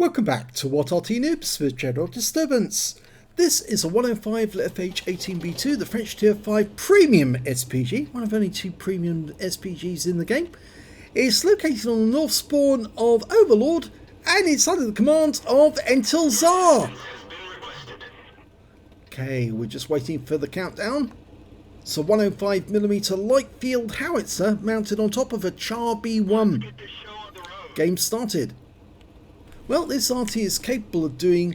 Welcome back to What Arty Noobs with General Disturbance. This is a 105 leFH18B2, the French Tier 5 Premium SPG, one of only two premium SPGs in the game. It's located on the north spawn of Overlord, and it's under the command of entilzhar. Okay, we're just waiting for the countdown. It's a 105mm light field howitzer mounted on top of a Char B1. Game started. Well, this Arty is capable of doing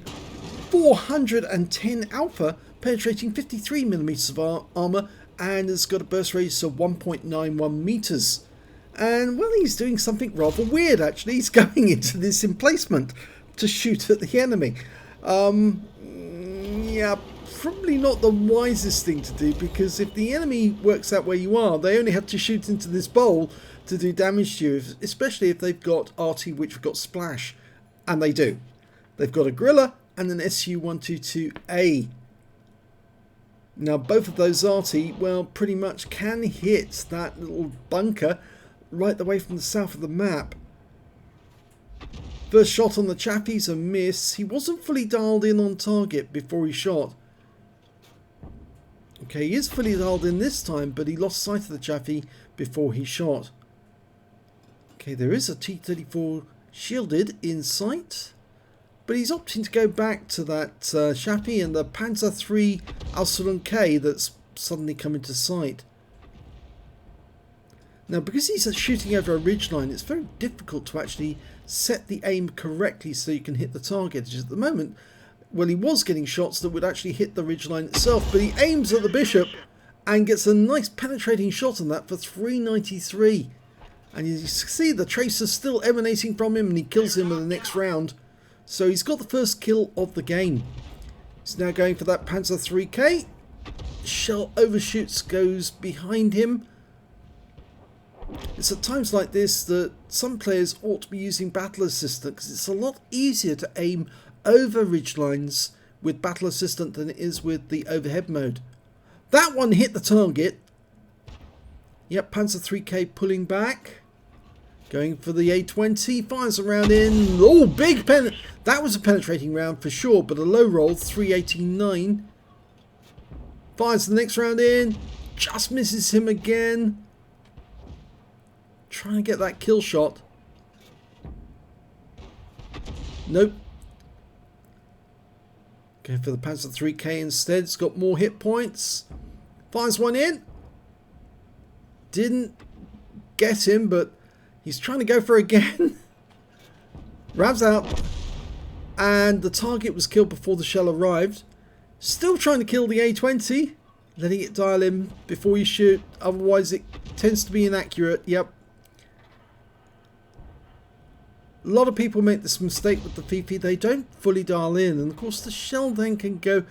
410 alpha, penetrating 53mm of armour, and has got a burst radius of 1.91 meters. And well, he's doing something rather weird actually. He's going into this emplacement to shoot at the enemy. Yeah, probably not the wisest thing to do, because if the enemy works out where you are, they only have to shoot into this bowl to do damage to you, especially if they've got Arty, which have got splash. And they do. They've got a Gorilla and an SU-122A. Now both of those Arty, well, pretty much can hit that little bunker right the way from the south of the map. First shot on the Chaffee's a miss. He wasn't fully dialed in on target before he shot. Okay, he is fully dialed in this time, but he lost sight of the Chaffee before he shot. Okay, there is a T-34 shielded in sight, but he's opting to go back to that Chaffee and the Panzer III Aslains K that's suddenly come into sight. Now, because he's shooting over a ridgeline, it's very difficult to actually set the aim correctly so you can hit the target. Just at the moment, well, he was getting shots that would actually hit the ridgeline itself, but he aims at the Bishop and gets a nice penetrating shot on that for 393. And you see the tracers still emanating from him, and he kills him in the next round. So he's got the first kill of the game. He's now going for that Panzer IIIK. Shell overshoots, goes behind him. It's at times like this that some players ought to be using Battle Assistant, because it's a lot easier to aim over ridgelines with Battle Assistant than it is with the overhead mode. That one hit the target. Yep, Panzer IIIK pulling back. Going for the A20, fires a round in. Oh, big pen! That was a penetrating round for sure, but a low roll, 389. Fires the next round in. Just misses him again. Trying to get that kill shot. Nope. Going for the Panzer IIIK instead. It's got more hit points. Fires one in. Didn't get him, but he's trying to go for it again. Revs out. And the target was killed before the shell arrived. Still trying to kill the A20. Letting it dial in before you shoot. Otherwise it tends to be inaccurate. Yep. A lot of people make this mistake with the Fifi. They don't fully dial in. And of course the shell then can go,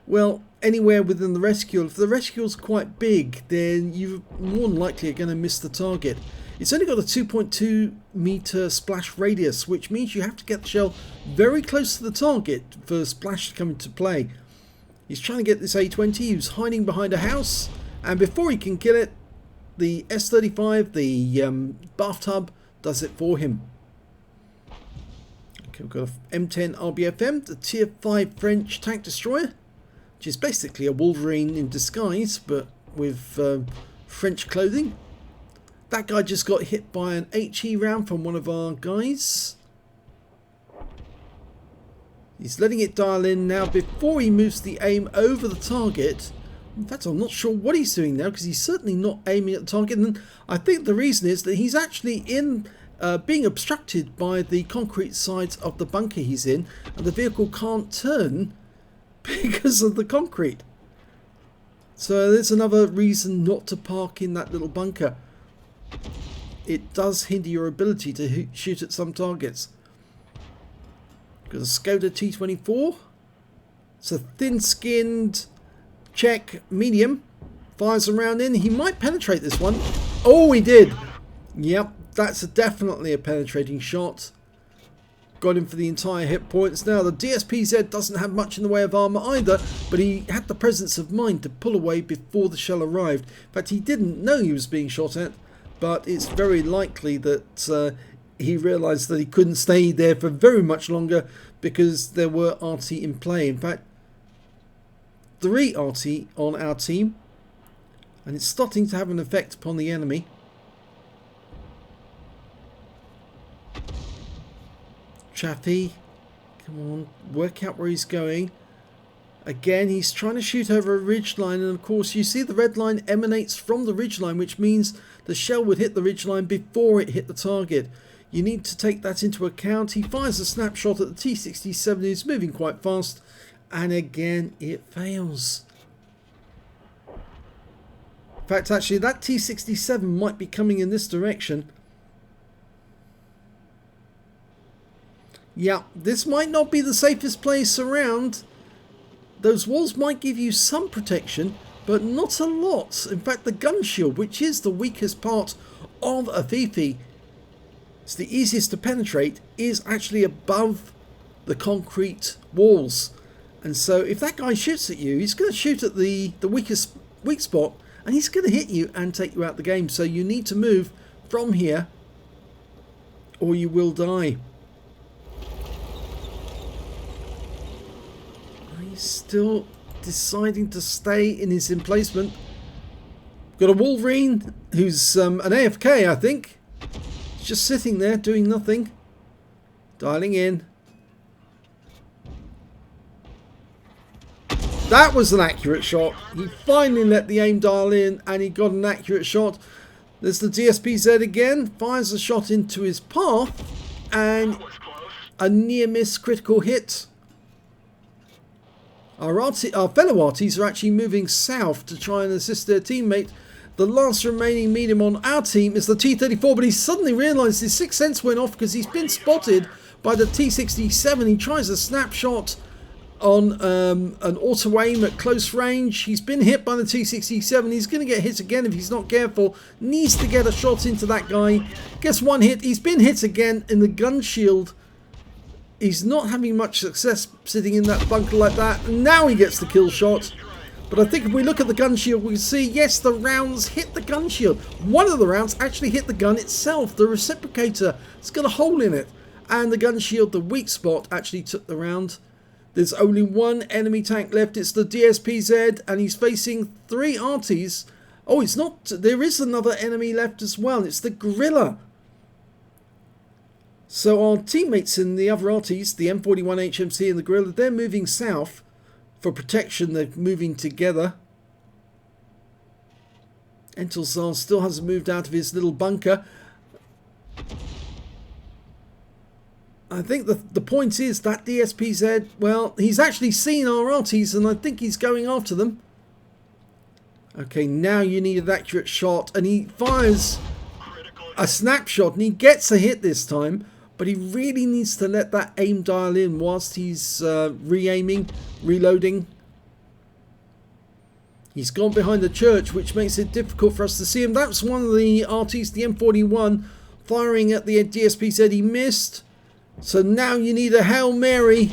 well, anywhere within the rescue. If the rescue is quite big, then you more than likely are going to miss the target. It's only got a 2.2 meter splash radius, which means you have to get the shell very close to the target for splash to come into play. He's trying to get this A20, who's hiding behind a house, and before he can kill it, the S35, the bathtub, does it for him. Okay, we've got a M10 RBFM, the Tier 5 French tank destroyer, which is basically a Wolverine in disguise, but with French clothing. That guy just got hit by an HE round from one of our guys. He's letting it dial in now before he moves the aim over the target. In fact, I'm not sure what he's doing now, because he's certainly not aiming at the target. And I think the reason is that he's actually being obstructed by the concrete sides of the bunker he's in, and the vehicle can't turn because of the concrete. So there's another reason not to park in that little bunker. It does hinder your ability to shoot at some targets. Got a Skoda T24. It's a thin-skinned Czech medium. Fires around in. He might penetrate this one. Oh, he did. Yep, that's definitely a penetrating shot. Got him for the entire hit points. Now, the DSPZ doesn't have much in the way of armor either, but he had the presence of mind to pull away before the shell arrived. In fact, he didn't know he was being shot at, but it's very likely that he realised that he couldn't stay there for very much longer because there were Arty in play. In fact, 3 Arty on our team, and it's starting to have an effect upon the enemy. Chappie, come on, work out where he's going. Again, he's trying to shoot over a ridgeline, and of course you see the red line emanates from the ridgeline, which means the shell would hit the ridgeline before it hit the target. You need to take that into account. He fires a snapshot at the T-67, who's moving quite fast, and again it fails. In fact, actually, that T-67 might be coming in this direction. Yeah, this might not be the safest place around. Those walls might give you some protection, but not a lot. In fact, the gun shield, which is the weakest part of a FIFI, it's the easiest to penetrate, is actually above the concrete walls. And so if that guy shoots at you, he's going to shoot at the weak spot, and he's going to hit you and take you out the game. So you need to move from here, or you will die. Still deciding to stay in his emplacement. Got a Wolverine who's an AFK, I think. He's just sitting there doing nothing. Dialing in. That was an accurate shot. He finally let the aim dial in and he got an accurate shot. There's the DSPZ again. Fires a shot into his path and a near miss critical hit. Our fellow Arties are actually moving south to try and assist their teammate. The last remaining medium on our team is the T-34, but he suddenly realised his sixth sense went off because he's been spotted by the T-67. He tries a snapshot on an auto aim at close range. He's been hit by the T-67. He's going to get hit again if he's not careful. Needs to get a shot into that guy. Gets one hit. He's been hit again in the gun shield. He's not having much success sitting in that bunker like that. Now he gets the kill shot. But I think if we look at the gun shield, we can see, yes, the rounds hit the gun shield. One of the rounds actually hit the gun itself. The reciprocator, it's got a hole in it. And the gun shield, the weak spot, actually took the round. There's only one enemy tank left. It's the DSPZ, and he's facing 3 Arties. Oh, it's not. There is another enemy left as well. It's the Gorilla. So our teammates in the other Arties, the M41 HMC and the Gorilla, they're moving south for protection. They're moving together. entilzhar still hasn't moved out of his little bunker. I think the point is that DSPZ, well, he's actually seen our Arties and I think he's going after them. Okay, now you need an accurate shot, and he fires a snapshot and he gets a hit this time. But he really needs to let that aim dial in whilst he's re-aiming, reloading. He's gone behind the church, which makes it difficult for us to see him. That's one of the Arties, the M41, firing at the DSPZ. He missed. So now you need a Hail Mary.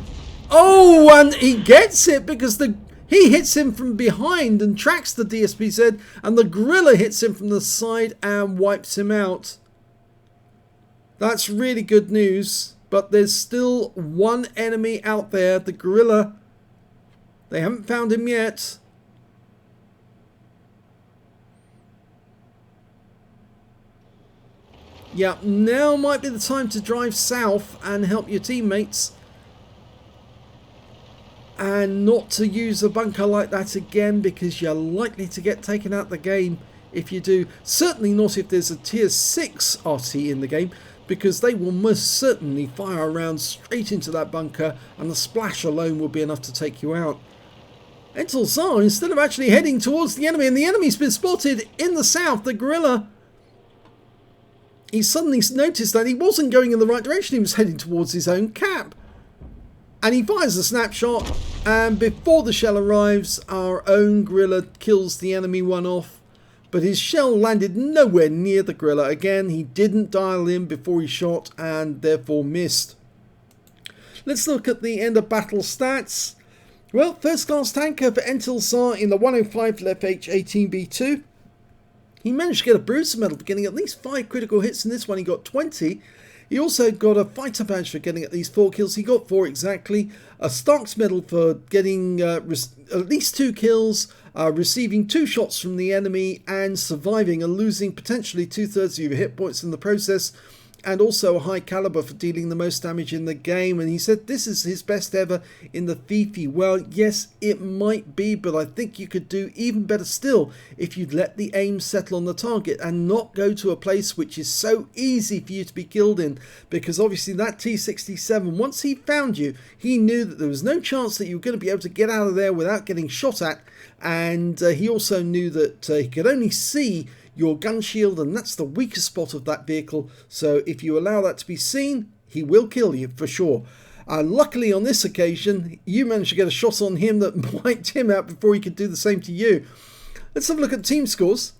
Oh, and he gets it because he hits him from behind and tracks the DSPZ. And the Gorilla hits him from the side and wipes him out. That's really good news, but there's still one enemy out there, the Gorilla. They haven't found him yet. Yeah, now might be the time to drive south and help your teammates. And not to use a bunker like that again, because you're likely to get taken out the game if you do. Certainly not if there's a tier 6 Arty in the game, because they will most certainly fire a round straight into that bunker and the splash alone will be enough to take you out. entilzhar, instead of actually heading towards the enemy, and the enemy's been spotted in the south, the Gorilla, he suddenly noticed that he wasn't going in the right direction, he was heading towards his own cap. And he fires a snapshot, and before the shell arrives, our own Gorilla kills the enemy one off. But his shell landed nowhere near the Gorilla. Again, he didn't dial in before he shot and therefore missed. Let's look at the end of battle stats. Well, first class tanker for entilzhar in the 105 leFH18B2. He managed to get a bruiser medal, getting at least 5 critical hits in this one. He got 20. He also got a fighter badge for getting at least 4 kills. He got 4 exactly. A Stark's medal for getting at least 2 kills, receiving 2 shots from the enemy and surviving and losing potentially 2/3 of your hit points in the process. And also a high caliber for dealing the most damage in the game. And he said this is his best ever in the Fifi. Well, yes, it might be, but I think you could do even better still if you'd let the aim settle on the target and not go to a place which is so easy for you to be killed in. Because obviously that T67, once he found you, he knew that there was no chance that you were going to be able to get out of there without getting shot at. And he also knew that he could only see your gun shield, and that's the weakest spot of that vehicle. So if you allow that to be seen, he will kill you for sure. Luckily on this occasion, you managed to get a shot on him that wiped him out before he could do the same to you. Let's have a look at team scores.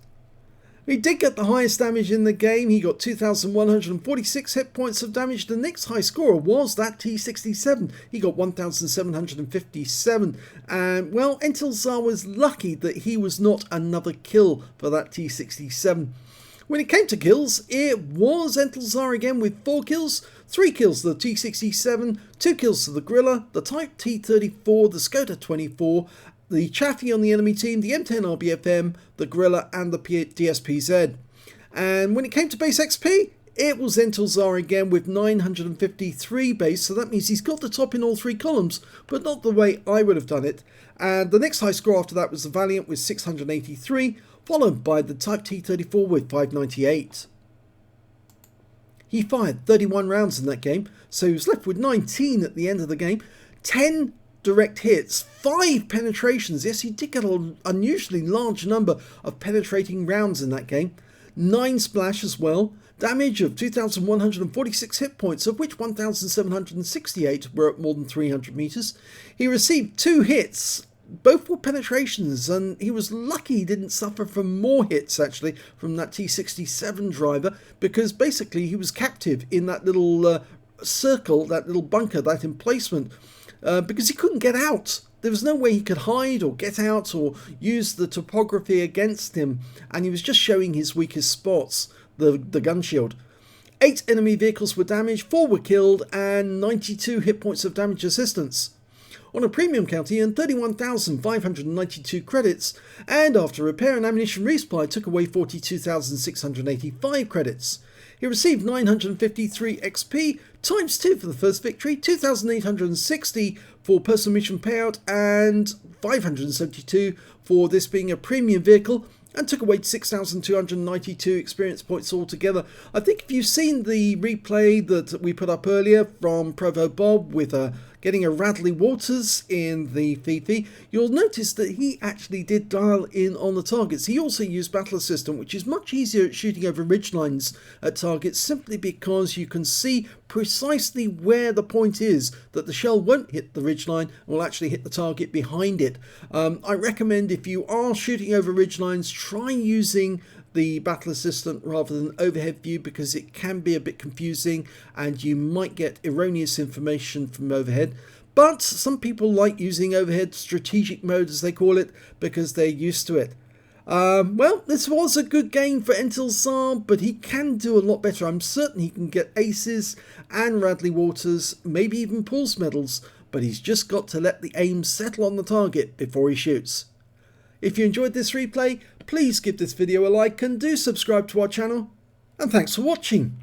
He did get the highest damage in the game. He got 2,146 hit points of damage. The next high scorer was that T67. He got 1,757. And, well, entilzhar was lucky that he was not another kill for that T67. When it came to kills, it was entilzhar again with 4 kills. 3 kills to the T67, 2 kills to the Gorilla, the Type T34, the Skoda 24, the Chaffee on the enemy team, the M10 RBFM, the Gorilla and the DSPZ. And when it came to base XP, it was entilzhar again with 953 base, so that means he's got the top in all 3 columns, but not the way I would have done it. And the next high score after that was the Valiant with 683, followed by the Type T34 with 598. He fired 31 rounds in that game, so he was left with 19 at the end of the game. 10 direct hits, 5 penetrations. Yes, he did get an unusually large number of penetrating rounds in that game. 9 splash as well. Damage of 2,146 hit points, of which 1,768 were at more than 300 meters. He received 2 hits. Both were penetrations, and he was lucky he didn't suffer from more hits actually from that T67 driver, because basically he was captive in that little circle, that little bunker, that emplacement. Because he couldn't get out. There was no way he could hide or get out or use the topography against him, and he was just showing his weakest spots, the gun shield. 8 enemy vehicles were damaged, 4 were killed, and 92 hit points of damage assistance. On a premium count, he earned 31,592 credits, and after repair and ammunition resupply took away 42,685 credits. He received 953 XP, times 2 for the first victory, 2,860 for personal mission payout, and 572 for this being a premium vehicle, and took away 6,292 experience points altogether. I think if you've seen the replay that we put up earlier from Provo Bob with getting a Radley Waters in the Fifi, you'll notice that he actually did dial in on the targets. He also used Battle Assistant, which is much easier at shooting over ridgelines at targets, simply because you can see precisely where the point is, that the shell won't hit the ridgeline and will actually hit the target behind it. I recommend if you are shooting over ridgelines, try using the Battle Assistant rather than overhead view, because it can be a bit confusing and you might get erroneous information from overhead. But some people like using overhead strategic mode, as they call it, because they're used to it. Well, this was a good game for entilzhar, but he can do a lot better. I'm certain he can get aces and Radley Waters, maybe even Paul's medals, but he's just got to let the aim settle on the target before he shoots. If you enjoyed this replay, please give this video a like and do subscribe to our channel. And thanks for watching.